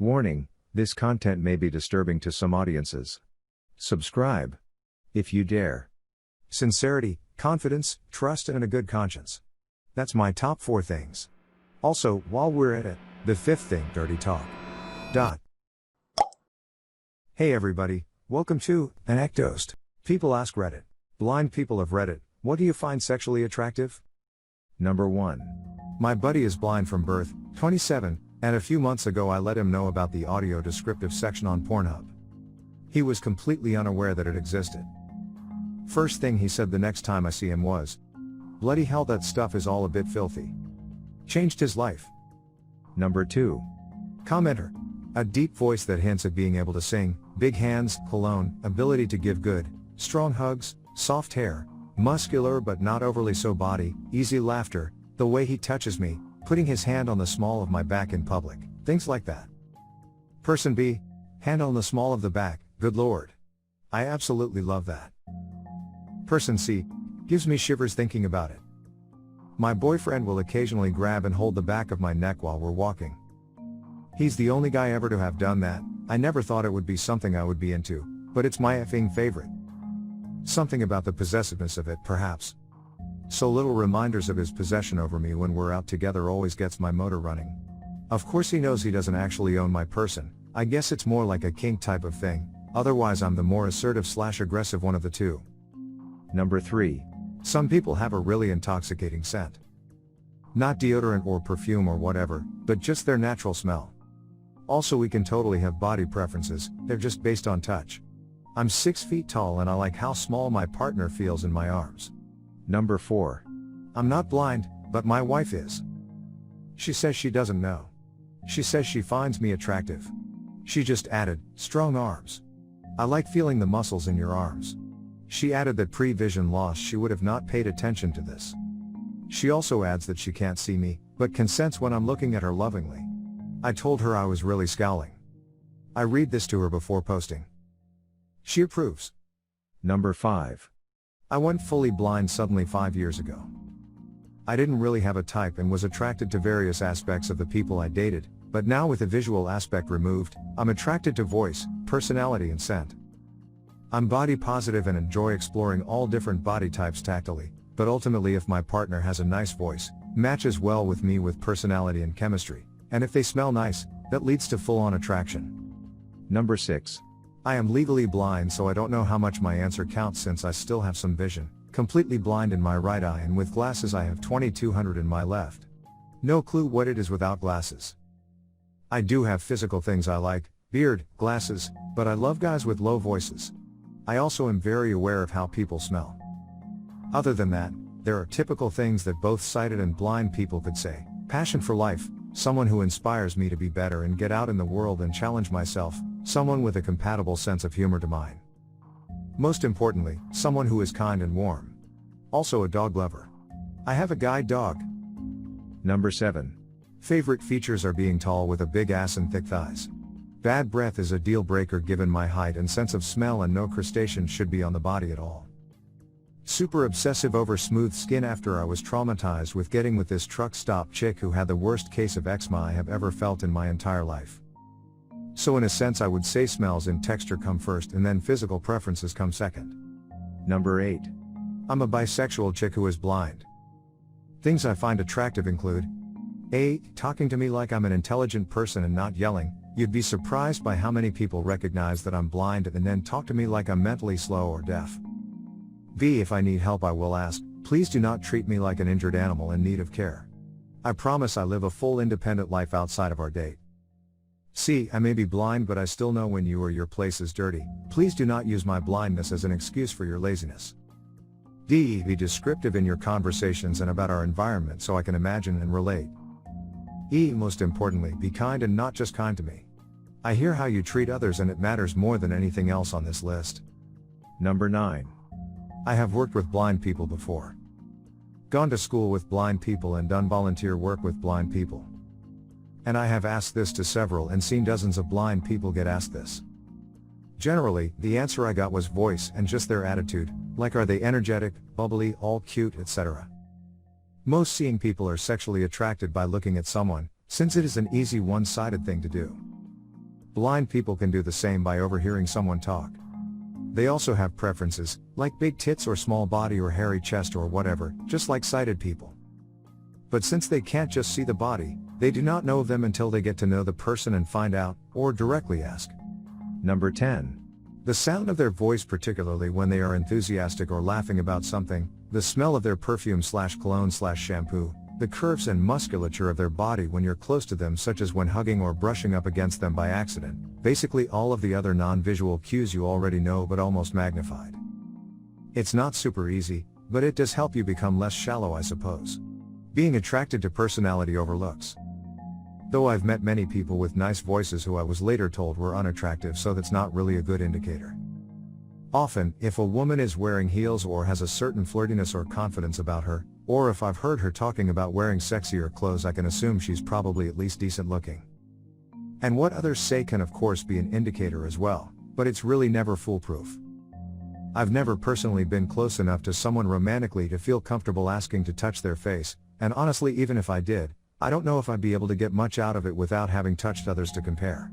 Warning, this content may be disturbing to some audiences. Subscribe. If you dare. Sincerity, confidence, trust, and a good conscience. That's my top 4 things. Also, while we're at it, the 5th thing, dirty talk. Hey everybody, welcome to ANECDOSED. People ask Reddit. Blind people of Reddit, what do you find sexually attractive? Number 1. My buddy is blind from birth, 27, and a few months ago I let him know about the audio descriptive section on Pornhub. He was completely unaware that it existed. First thing he said the next time I see him was, "Bloody hell, that stuff is all a bit filthy." Changed his life. Number 2. Commenter. A deep voice that hints at being able to sing, big hands, cologne, ability to give good, strong hugs, soft hair, muscular but not overly so body, easy laughter, the way he touches me, putting his hand on the small of my back in public, things like that. Person B. Hand on the small of the back, good lord. I absolutely love that. Person C. Gives me shivers thinking about it. My boyfriend will occasionally grab and hold the back of my neck while we're walking. He's the only guy ever to have done that. I never thought it would be something I would be into, but it's my effing favorite. Something about the possessiveness of it, perhaps. So little reminders of his possession over me when we're out together always gets my motor running. Of course he knows he doesn't actually own my person. I guess it's more like a kink type of thing, otherwise I'm the more assertive/aggressive one of the two. Number 3. Some people have a really intoxicating scent. Not deodorant or perfume or whatever, but just their natural smell. Also, we can totally have body preferences, they're just based on touch. I'm 6 feet tall and I like how small my partner feels in my arms. Number 4. I'm not blind, but my wife is. She says she doesn't know. She says she finds me attractive. She just added, strong arms. I like feeling the muscles in your arms. She added that pre-vision loss she would have not paid attention to this. She also adds that she can't see me, but consents when I'm looking at her lovingly. I told her I was really scowling. I read this to her before posting. She approves. Number 5. I went fully blind suddenly 5 years ago. I didn't really have a type and was attracted to various aspects of the people I dated, but now with the visual aspect removed, I'm attracted to voice, personality and scent. I'm body positive and enjoy exploring all different body types tactily, but ultimately if my partner has a nice voice, matches well with me with personality and chemistry, and if they smell nice, that leads to full-on attraction. Number 6. I am legally blind, so I don't know how much my answer counts since I still have some vision, completely blind in my right eye, and with glasses I have 2200 in my left. No clue what it is without glasses. I do have physical things I like, beard, glasses, but I love guys with low voices. I also am very aware of how people smell. Other than that, there are typical things that both sighted and blind people could say. Passion for life, someone who inspires me to be better and get out in the world and challenge myself, someone with a compatible sense of humor to mine. Most importantly, someone who is kind and warm. Also a dog lover. I have a guide dog. Number 7. Favorite features are being tall with a big ass and thick thighs. Bad breath is a deal breaker given my height and sense of smell, and no crustaceans should be on the body at all. Super obsessive over smooth skin after I was traumatized with getting with this truck stop chick who had the worst case of eczema I have ever felt in my entire life. So in a sense I would say smells and texture come first and then physical preferences come second. Number 8. I'm a bisexual chick who is blind. Things I find attractive include A. Talking to me like I'm an intelligent person and not yelling. You'd be surprised by how many people recognize that I'm blind and then talk to me like I'm mentally slow or deaf. B. If I need help I will ask, please do not treat me like an injured animal in need of care. I promise I live a full independent life outside of our date. C. I may be blind but I still know when you or your place is dirty. Please do not use my blindness as an excuse for your laziness. D. Be descriptive in your conversations and about our environment so I can imagine and relate. E. Most importantly, be kind and not just kind to me. I hear how you treat others and it matters more than anything else on this list. Number 9. I have worked with blind people before. Gone to school with blind people and done volunteer work with blind people. And I have asked this to several and seen dozens of blind people get asked this. Generally, the answer I got was voice and just their attitude, like are they energetic, bubbly, all cute, etc. Most seeing people are sexually attracted by looking at someone, since it is an easy one-sided thing to do. Blind people can do the same by overhearing someone talk. They also have preferences, like big tits or small body or hairy chest or whatever, just like sighted people. But since they can't just see the body, they do not know them until they get to know the person and find out, or directly ask. Number 10. The sound of their voice, particularly when they are enthusiastic or laughing about something, the smell of their perfume/cologne/shampoo, the curves and musculature of their body when you're close to them, such as when hugging or brushing up against them by accident, basically all of the other non-visual cues you already know but almost magnified. It's not super easy, but it does help you become less shallow, I suppose. Being attracted to personality over looks. Though I've met many people with nice voices who I was later told were unattractive, so that's not really a good indicator. Often, if a woman is wearing heels or has a certain flirtiness or confidence about her, or if I've heard her talking about wearing sexier clothes, I can assume she's probably at least decent looking. And what others say can of course be an indicator as well, but it's really never foolproof. I've never personally been close enough to someone romantically to feel comfortable asking to touch their face, and honestly, even if I did, I don't know if I'd be able to get much out of it without having touched others to compare.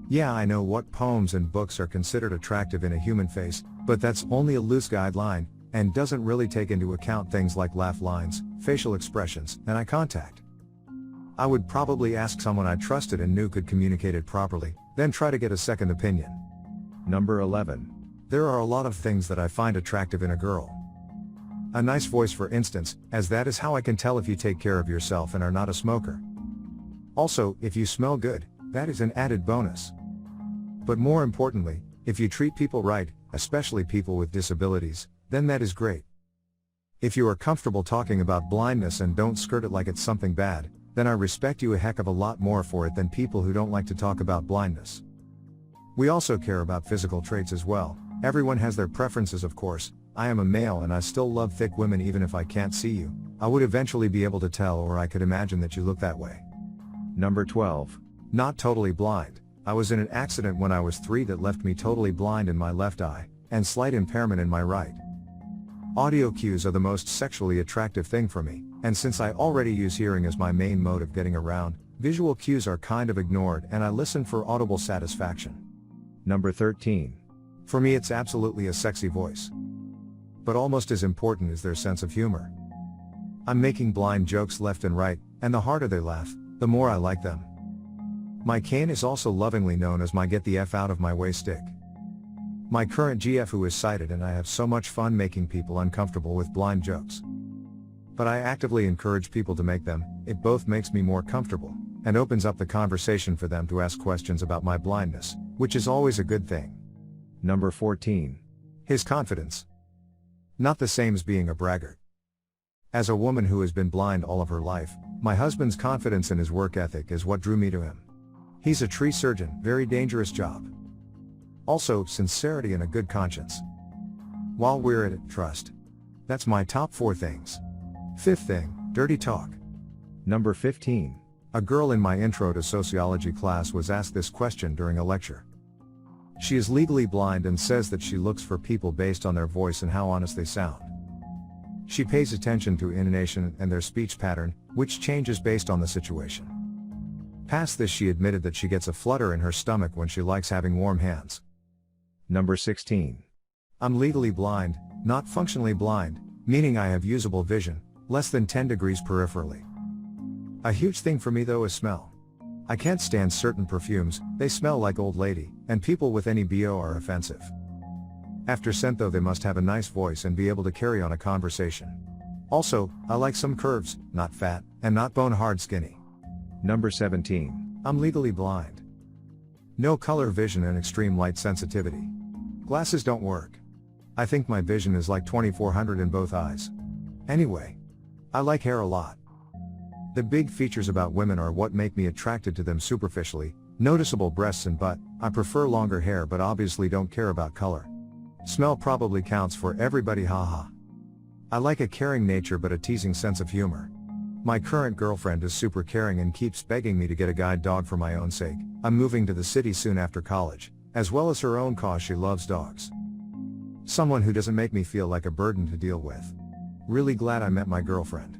Yeah, I know what poems and books are considered attractive in a human face, but that's only a loose guideline, and doesn't really take into account things like laugh lines, facial expressions, and eye contact. I would probably ask someone I trusted and knew could communicate it properly, then try to get a second opinion. Number 11. There are a lot of things that I find attractive in a girl. A nice voice, for instance, as that is how I can tell if you take care of yourself and are not a smoker. Also, if you smell good, that is an added bonus. But more importantly, if you treat people right, especially people with disabilities, then that is great. If you are comfortable talking about blindness and don't skirt it like it's something bad, then I respect you a heck of a lot more for it than people who don't like to talk about blindness. We also care about physical traits as well. Everyone has their preferences, of course. I am a male and I still love thick women even if I can't see you. I would eventually be able to tell, or I could imagine that you look that way. Number 12. Not totally blind. I was in an accident when I was 3 that left me totally blind in my left eye, and slight impairment in my right. Audio cues are the most sexually attractive thing for me, and since I already use hearing as my main mode of getting around, visual cues are kind of ignored and I listen for audible satisfaction. Number 13. For me, it's absolutely a sexy voice. But almost as important is their sense of humor. I'm making blind jokes left and right, and the harder they laugh, the more I like them. My cane is also lovingly known as my get the F out of my way stick. My current GF who is sighted, and I have so much fun making people uncomfortable with blind jokes. But I actively encourage people to make them. It both makes me more comfortable, and opens up the conversation for them to ask questions about my blindness, which is always a good thing. Number 14. His confidence. Not the same as being a braggart. As a woman who has been blind all of her life, my husband's confidence in his work ethic is what drew me to him. He's a tree surgeon, very dangerous job. Also, sincerity and a good conscience. While we're at it, trust. That's my top 4 things. 5th thing, dirty talk. Number 15. A girl in my intro to sociology class was asked this question during a lecture. She is legally blind and says that she looks for people based on their voice and how honest they sound. She pays attention to intonation and their speech pattern, which changes based on the situation. Past this, she admitted that she gets a flutter in her stomach when she likes having warm hands. Number 16. I'm legally blind, not functionally blind, meaning I have usable vision, less than 10 degrees peripherally. A huge thing for me though is smell. I can't stand certain perfumes, they smell like old lady, and people with any BO are offensive. After scent though, they must have a nice voice and be able to carry on a conversation. Also, I like some curves, not fat, and not bone hard skinny. Number 17. I'm legally blind. No color vision and extreme light sensitivity. Glasses don't work. I think my vision is like 2400 in both eyes. Anyway, I like hair a lot. The big features about women are what make me attracted to them superficially: noticeable breasts and butt. I prefer longer hair but obviously don't care about color. Smell probably counts for everybody, haha. I like a caring nature but a teasing sense of humor. My current girlfriend is super caring and keeps begging me to get a guide dog for my own sake. I'm moving to the city soon after college, as well as her own cause she loves dogs. Someone who doesn't make me feel like a burden to deal with. Really glad I met my girlfriend.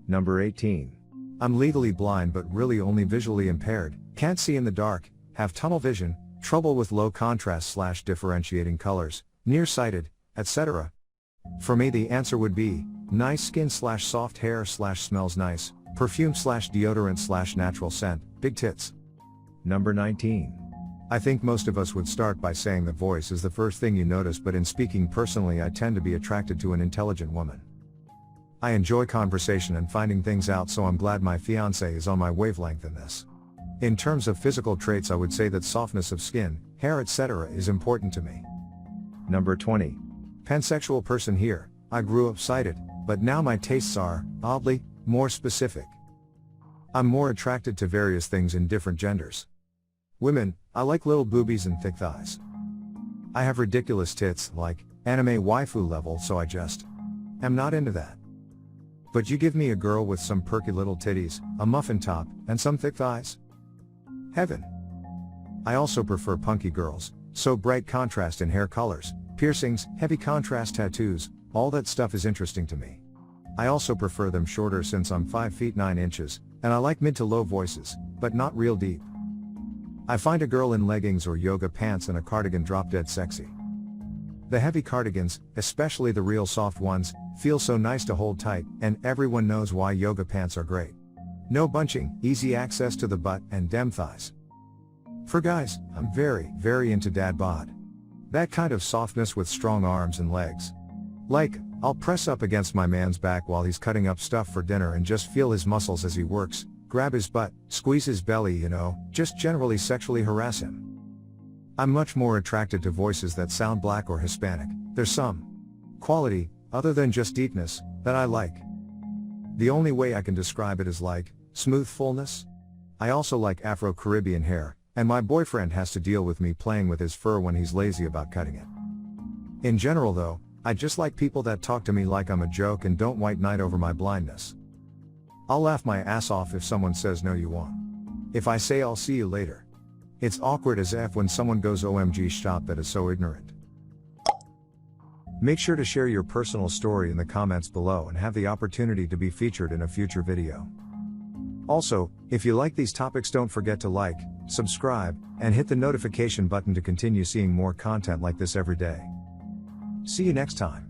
Number 18. I'm legally blind but really only visually impaired, can't see in the dark, have tunnel vision, trouble with low contrast / differentiating colors, nearsighted, etc. For me the answer would be, nice skin / soft hair / smells nice, perfume / deodorant / natural scent, big tits. Number 19. I think most of us would start by saying the voice is the first thing you notice, but in speaking personally I tend to be attracted to an intelligent woman. I enjoy conversation and finding things out, so I'm glad my fiancé is on my wavelength in this. In terms of physical traits I would say that softness of skin, hair etc. is important to me. Number 20. Pansexual person here, I grew up sighted, but now my tastes are, oddly, more specific. I'm more attracted to various things in different genders. Women, I like little boobies and thick thighs. I have ridiculous tits, like, anime waifu level, so I just am not into that. But you give me a girl with some perky little titties, a muffin top, and some thick thighs? Heaven. I also prefer punky girls, so bright contrast in hair colors, piercings, heavy contrast tattoos, all that stuff is interesting to me. I also prefer them shorter since I'm 5 feet 9 inches, and I like mid to low voices, but not real deep. I find a girl in leggings or yoga pants and a cardigan drop dead sexy. The heavy cardigans, especially the real soft ones, feel so nice to hold tight, and everyone knows why yoga pants are great. No bunching, easy access to the butt, and dem thighs. For guys, I'm very into dad bod. That kind of softness with strong arms and legs. Like, I'll press up against my man's back while he's cutting up stuff for dinner and just feel his muscles as he works, grab his butt, squeeze his belly, just generally sexually harass him. I'm much more attracted to voices that sound black or Hispanic. There's some quality, other than just deepness, that I like. The only way I can describe it is like, smooth fullness. I also like Afro-Caribbean hair, and my boyfriend has to deal with me playing with his fur when he's lazy about cutting it. In general though, I just like people that talk to me like I'm a joke and don't white knight over my blindness. I'll laugh my ass off if someone says no you won't. If I say I'll see you later. It's awkward as F when someone goes OMG stop, that is so ignorant. Make sure to share your personal story in the comments below and have the opportunity to be featured in a future video. Also, if you like these topics, don't forget to like, subscribe, and hit the notification button to continue seeing more content like this every day. See you next time.